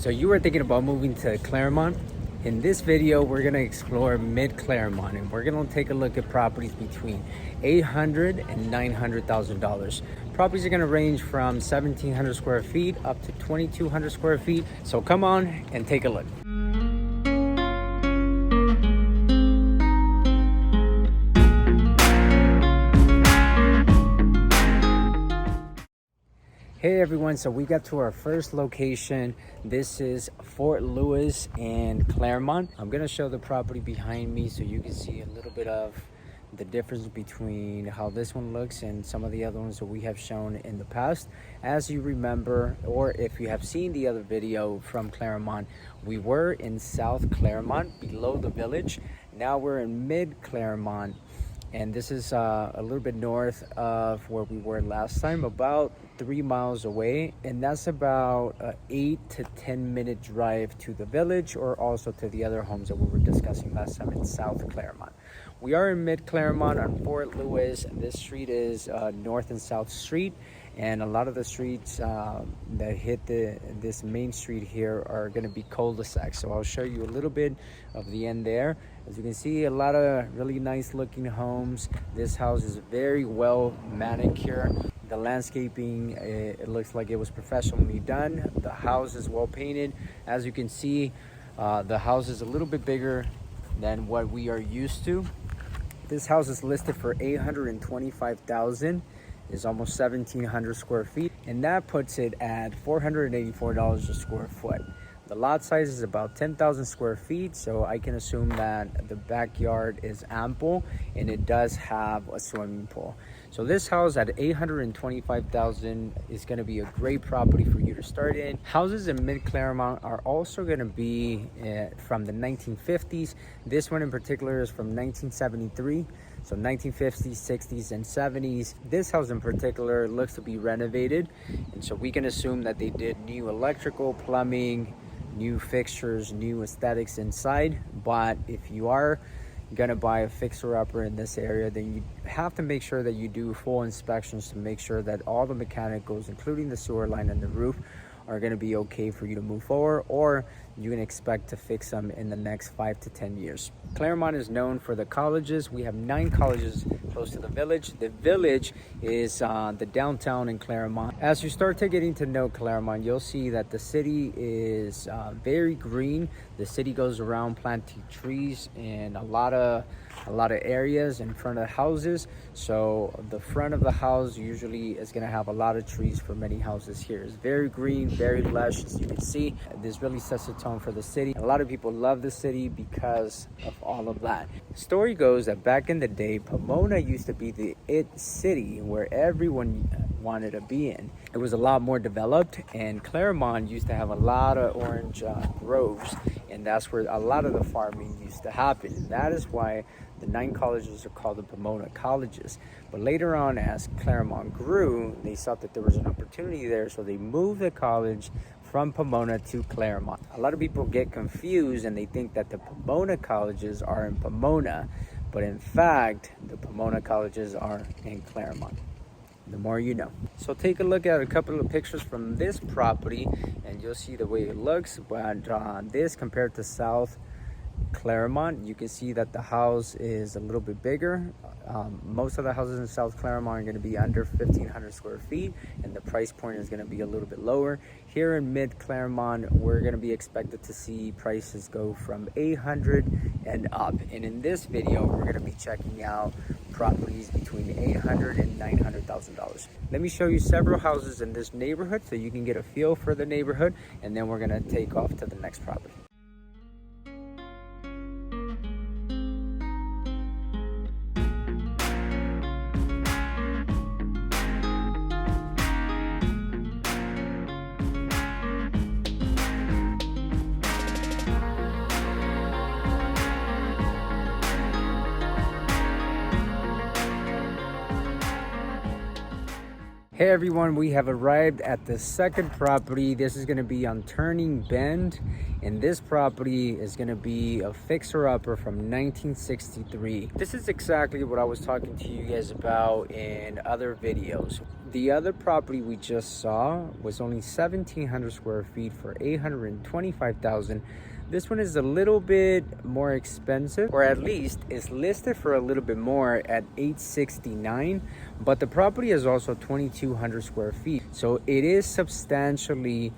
So you were thinking about moving to Claremont? In this video, we're gonna explore mid-Claremont, and we're gonna take a look at properties between $800,000 and $900,000. Properties are gonna range from 1,700 square feet up to 2,200 square feet. So come on and take a look. Hey everyone, so we got to our first location. This is Fort Lewis and Claremont. I'm gonna show the property behind me so you can see a little bit of the difference between how this one looks and some of the other ones that we have shown in the past. As you remember, or if you have seen the other video from Claremont, we were in South Claremont below the village. Now we're in mid-Claremont, and this is a little bit north of where we were last time, about 3 miles away, and that's about an 8 to 10 minute drive to the village, or also to the other homes that we were discussing last time in South Claremont. We are in mid-Claremont on Fort Lewis, and this street is North and South Street, and a lot of the streets that hit this main street here are going to be cul-de-sacs. So I'll show you a little bit of the end there. As you can see, a lot of really nice looking homes. This house is very well manicured. The landscaping, it looks like it was professionally done. The house is well painted. As you can see, the house is a little bit bigger than what we are used to. This house is listed for $825,000. Is almost 1,700 square feet, and that puts it at $484 a square foot. The lot size is about 10,000 square feet, so I can assume that the backyard is ample, and it does have a swimming pool. So this house at $825,000 is going to be a great property for you to start in. Houses in mid-Claremont are also going to be from the 1950s. This one in particular is from 1973. So 1950s, 60s, and 70s. This house in particular looks to be renovated, and so we can assume that they did new electrical, plumbing, new fixtures, new aesthetics inside. But if you are gonna buy a fixer-upper in this area, then you have to make sure that you do full inspections to make sure that all the mechanicals, including the sewer line and the roof, are going to be okay for you to move forward, or you can expect to fix them in the next 5 to 10 years. Claremont is known for the colleges. We have 9 colleges close to the village. The village is the downtown in Claremont. As you start to getting to know Claremont, you'll see that the city is very green. The city goes around planting trees in a lot of areas in front of the houses. So the front of the house usually is going to have a lot of trees for many houses here. It's very green, very lush, as you can see. This really sets the tone for the city. A lot of people love the city because of all of that. The story goes that back in the day, Pomona used to be the it city where everyone wanted to be in. It was a lot more developed, and Claremont used to have a lot of orange groves, and that's where a lot of the farming used to happen. That is why the 9 colleges are called the Pomona colleges. But later on, as Claremont grew, they saw that there was an opportunity there, so they moved the college from Pomona to Claremont. A lot of people get confused and they think that the Pomona colleges are in Pomona, but in fact, the Pomona colleges are in Claremont. The more you know. So take a look at a couple of pictures from this property and you'll see the way it looks. But this compared to South Claremont, you can see that the house is a little bit bigger. Most of the houses in South Claremont are going to be under 1,500 square feet, and the price point is going to be a little bit lower. Here in mid-Claremont, we're going to be expected to see prices go from $800 and up. And in this video, we're going to be checking out properties between $800,000 and $900,000. Let me show you several houses in this neighborhood so you can get a feel for the neighborhood, and then we're going to take off to the next property. Hey everyone, we have arrived at the second property. This is going to be on Turning Bend, and this property is going to be a fixer-upper from 1963. This is exactly what I was talking to you guys about in other videos. The other property we just saw was only 1,700 square feet for $825,000. This one is a little bit more expensive, or at least is listed for a little bit more at $869,000, but the property is also 2,200 square feet. So it is substantially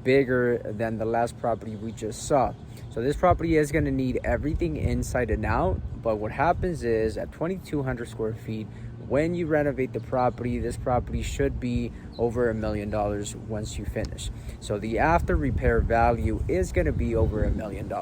bigger than the last property we just saw. So this property is going to need everything inside and out, but what happens is at 2,200 square feet, when you renovate the property, this property should be over $1 million once you finish. So the after repair value is going to be over $1 million.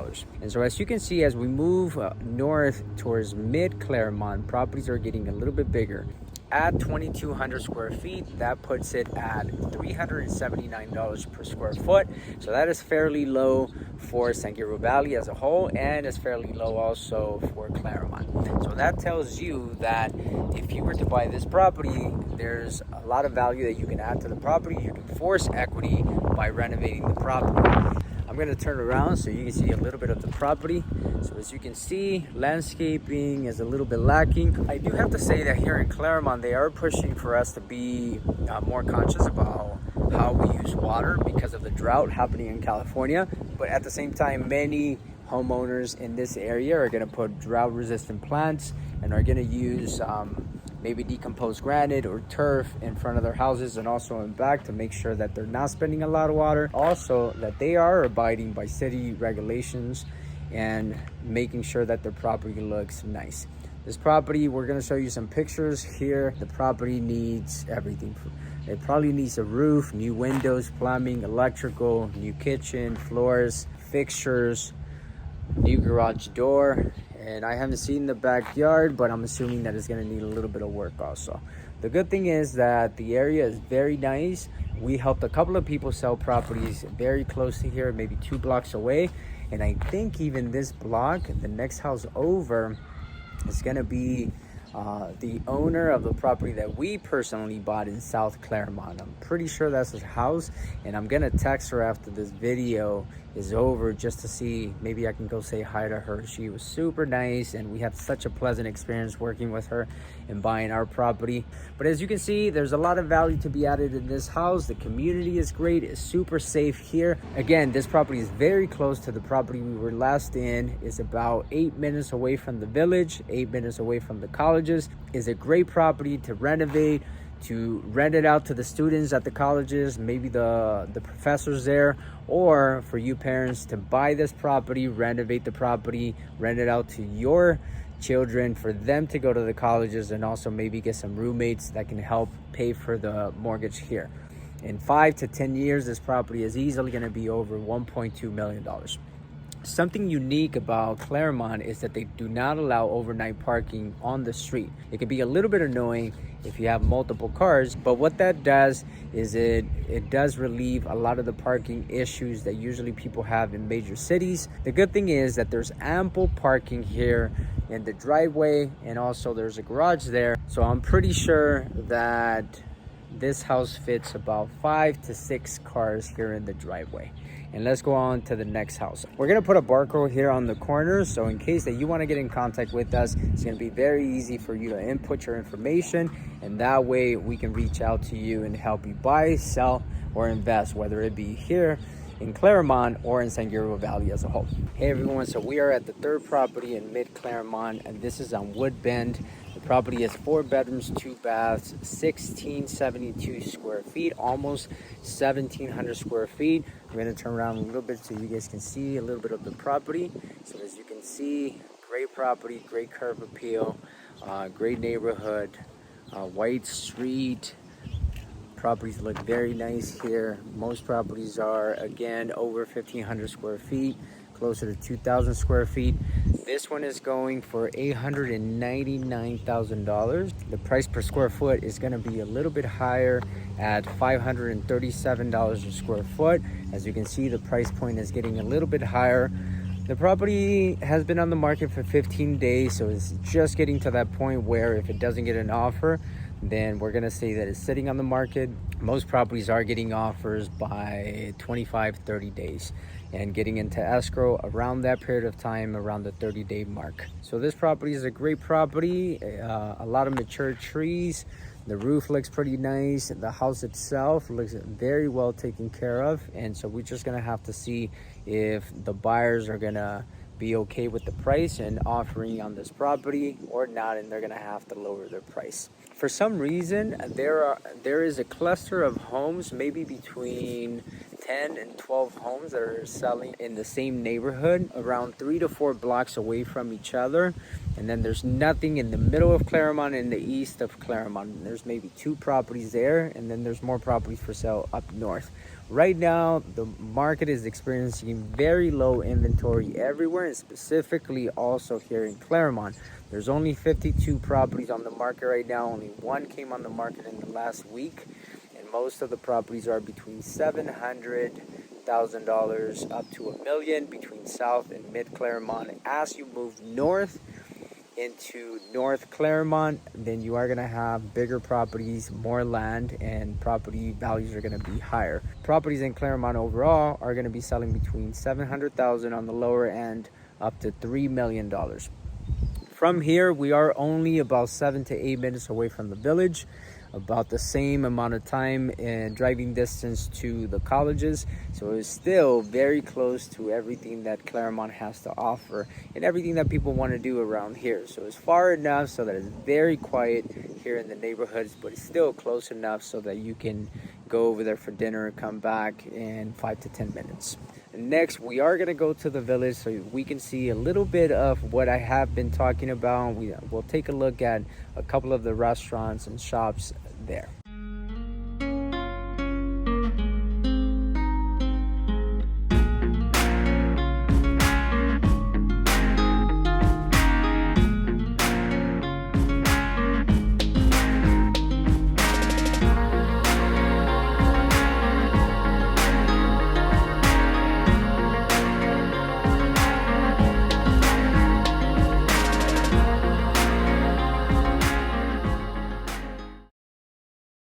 And so as you can see, as we move north towards mid Claremont, properties are getting a little bit bigger. At 2,200 square feet, that puts it at $379 per square foot. So that is fairly low for San Gabriel Valley as a whole, and is fairly low also for Claremont. So that tells you that if you were to buy this property, there's a lot of value that you can add to the property. You can force equity by renovating the property. I'm going to turn around so you can see a little bit of the property. So as you can see, landscaping is a little bit lacking. I do have to say that here in Claremont, they are pushing for us to be more conscious about how we use water because of the drought happening in California. But at the same time, many homeowners in this area are going to put drought resistant plants and are going to use maybe decomposed granite or turf in front of their houses and also in back to make sure that they're not spending a lot of water. Also, that they are abiding by city regulations and making sure that their property looks nice. This property, we're going to show you some pictures here. The property needs everything. It probably needs a roof, new windows, plumbing, electrical, new kitchen, floors, fixtures, new garage door. And I haven't seen the backyard, but I'm assuming that it's going to need a little bit of work also. The good thing is that the area is very nice. We helped a couple of people sell properties very close to here, maybe 2 blocks away. And I think even this block, the next house over, is going to be the owner of the property that we personally bought in South Claremont. I'm pretty sure that's his house, and I'm gonna text her after this video is over just to see, maybe I can go say hi to her. She was super nice, and we had such a pleasant experience working with her and buying our property. But as you can see, there's a lot of value to be added in this house. The community is great, it's super safe here. Again, this property is very close to the property we were last in. It's about 8 minutes away from the village, 8 minutes away from the colleges. Is a great property to renovate, to rent it out to the students at the colleges, maybe the professors there, or for you parents to buy this property, renovate the property, rent it out to your children for them to go to the colleges, and also maybe get some roommates that can help pay for the mortgage here. In 5 to 10 years, this property is easily going to be over $1.2 million. Something unique about Claremont is that they do not allow overnight parking on the street. It can be a little bit annoying if you have multiple cars, but what that does is it does relieve a lot of the parking issues that usually people have in major cities. The good thing is that there's ample parking here in the driveway, and also there's a garage there. So I'm pretty sure that this house fits about 5 to 6 cars here in the driveway. And let's go on to the next house. We're gonna put a barcode here on the corner, so in case that you wanna get in contact with us, it's gonna be very easy for you to input your information, and that way we can reach out to you and help you buy, sell, or invest, whether it be here in Claremont or in San Gabriel Valley as a whole. Hey everyone, so we are at the third property in mid Claremont, and this is on Woodbend. The property is 4 bedrooms, 2 baths, 1,672 square feet, almost 1,700 square feet. I'm going to turn around a little bit so you guys can see a little bit of the property. So as you can see, great property, great curb appeal, great neighborhood, white street. Properties look very nice here. Most properties are, again, over 1,500 square feet, closer to 2,000 square feet. This one is going for $899,000. The price per square foot is going to be a little bit higher at $537 a square foot. As you can see, the price point is getting a little bit higher. The property has been on the market for 15 days, so it's just getting to that point where if it doesn't get an offer, then we're gonna say that it's sitting on the market. Most properties are getting offers by 25-30 days and getting into escrow around that period of time, around the 30-day mark. So this property is a great property, a lot of mature trees, The roof looks pretty nice. The house itself looks very well taken care of. And so we're just gonna have to see if the buyers are gonna be okay with the price and offering on this property or not, and they're gonna have to lower their price. For some reason, there is a cluster of homes, maybe between 10 and 12 homes that are selling in the same neighborhood, around 3 to 4 blocks away from each other. And then there's nothing in the middle of Claremont and the east of Claremont. There's maybe 2 properties there, and then there's more properties for sale up north. Right now, the market is experiencing very low inventory everywhere, and specifically also here in Claremont. There's only 52 properties on the market right now. Only 1 came on the market in the last week, and most of the properties are between $700,000 up to $1 million between South and Mid Claremont. As you move north into North Claremont, then you are going to have bigger properties, more land, and property values are going to be higher. Properties in Claremont overall are going to be selling between $700,000 on the lower end up to $3 million. From here, we are only about 7 to 8 minutes away from the village, about the same amount of time and driving distance to the colleges. So it's still very close to everything that Claremont has to offer and everything that people want to do around here. So it's far enough so that it's very quiet here in the neighborhoods, but it's still close enough so that you can go over there for dinner and come back in 5 to 10 minutes. Next, we are going to go to the village so we can see a little bit of what I have been talking about. We'll take a look at a couple of the restaurants and shops there.